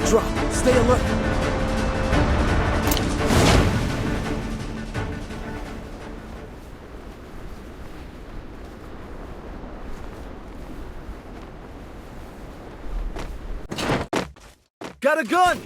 drop. Stay alert. Got a gun!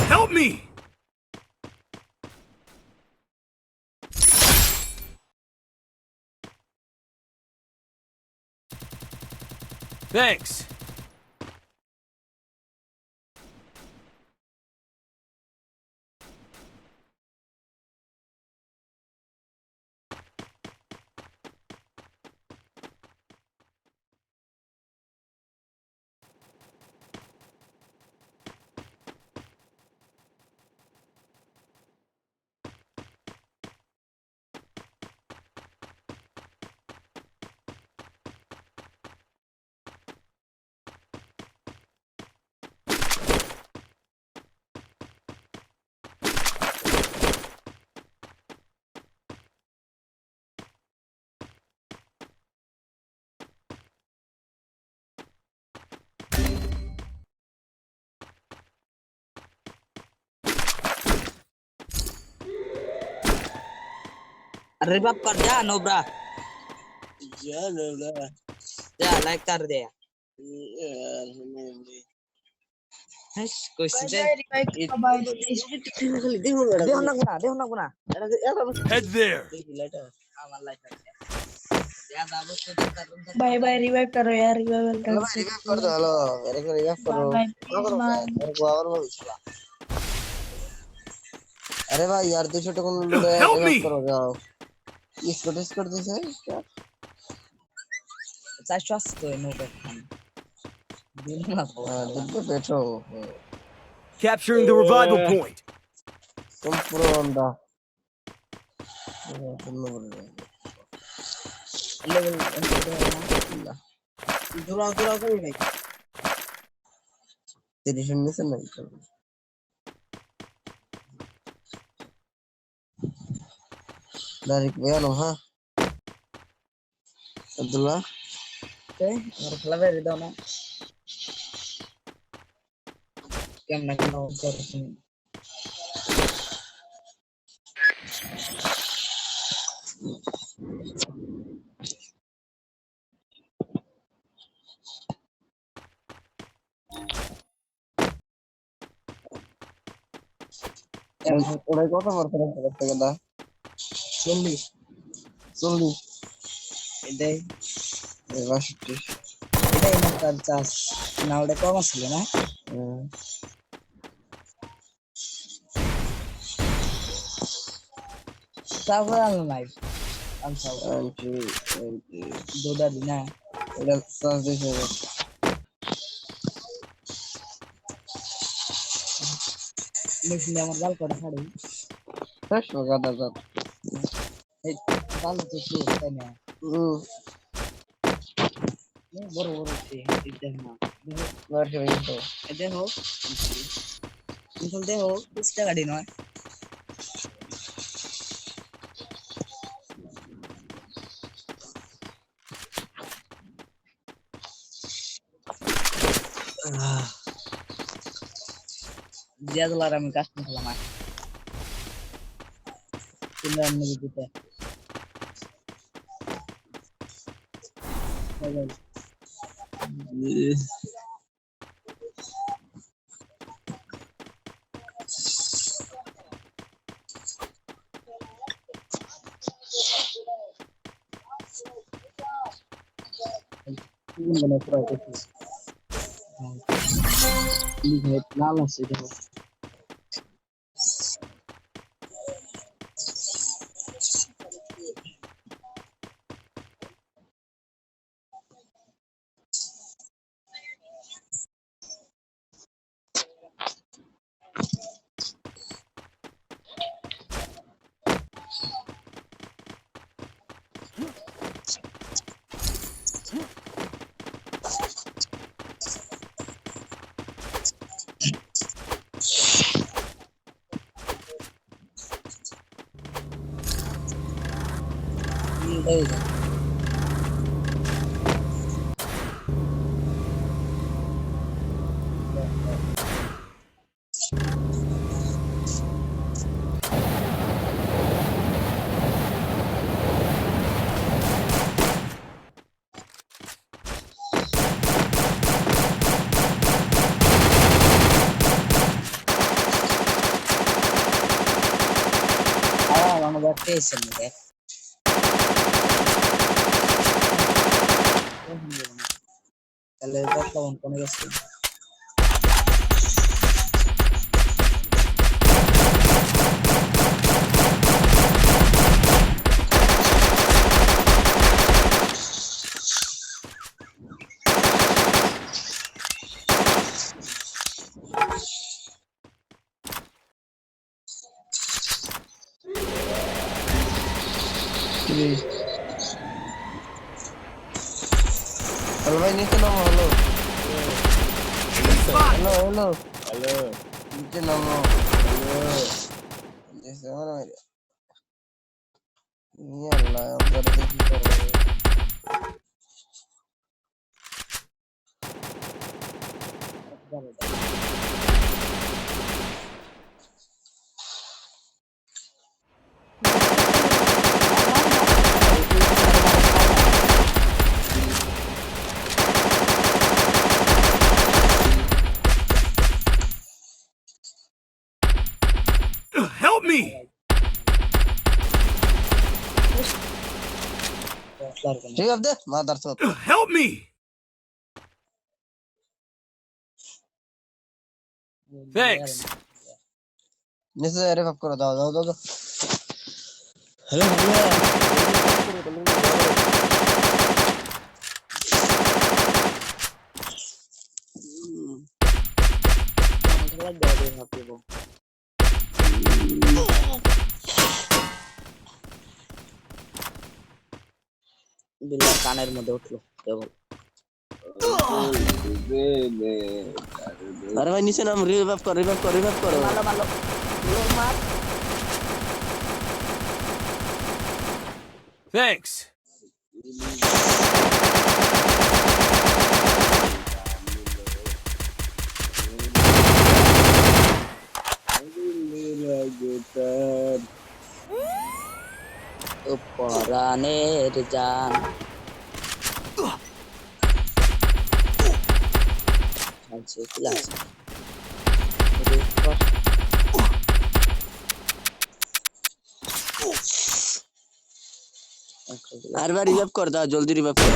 Help me! Thanks. अरे बाप कर जा नोब्रा जा जा लाइक कर दे कोई सीधे देखो ना गुना Head there. আমার লাइक कर बाय बाय रिवाइव करो यार रिवाइवल कर से कर दो हेलो मेरे को रिवाइव करो बाय मेरे को और बोल अरे भाई यार तू छोटे को लूटे Help रिवाइव me! करो जाओ इसको टेस्ट कर दे सर क्या चाहे श्वास तो है नोबे दिन ना दिल पे बैठो Capturing the revival point. तुम प्रो बंदा तुम बोल रहे लेवल दूरा कर भाई तेरी सुनने से नहीं कर डायरेक्ट बयान हो हाँ अब्दुल्ला के और फ्लेवर दो ना क्या मैं कहना हूँ कर ওরা কত মারতে করতে গেলা চল্লিশ এটাই বাষট্টি এটাই না তার চাষ না ওটা কম ছিল না তারপর আলো নাই আনসাও দুটা দিনা এটা চাষ দিয়েছে মেশিনে আমার গাল করে ছাড়ি গাদা গাদ এই গাল তো শুরু তাই না বড় বড় দেখো না মার্কে তো দেখো দেখো 20 টাকা দিন হয় জিয়াদুলার আমি কাজ করলাম আর তুমি আমি দিতে Gonna try this. Lihat lama sih dia. এই যে আমার ব্যাটে এসে দেখ তাহলে বর্তমান কোন গেছে হ্যালো ভাই নিচে নামো হ্যালো হ্যালো হ্যালো হ্যালো নিচে নামো হ্যালো নিচে নামো ইয়াল্লা আমরা দেখি করব Help me! ঠিক আছে মাদার সব Help me! Thanks. নিচে রিভাইভ করে দাও দাও দাও হ্যালো বিল্লার কানের মধ্যে উঠলো কেবল আরে ভাই নিচে নাম রিভাইভ কর ভালো ভালো মার Thanks. পরাণের জান আচ্ছা ক্লাস আরে ভাই রিভাইভ কর দাও জলদি রিভাইভ কর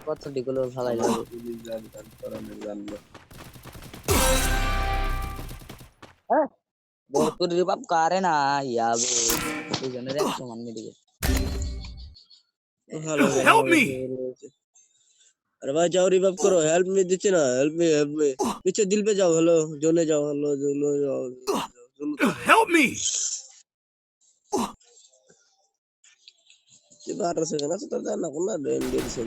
কত ডিগুলো ভালাই লাগে ভরপুর রিভাব করে না ইয়াবে দুজনের এক সমান মিলে Help me! अरे भाई जाओ रिवाइव करो हेल्प मी दीजिए ना हेल्प मी पीछे दिल पे जाओ हेलो जोने जाओ हेलो जोने जाओ Help me! ये बाहर से ना तो जाना को ना रेंडर से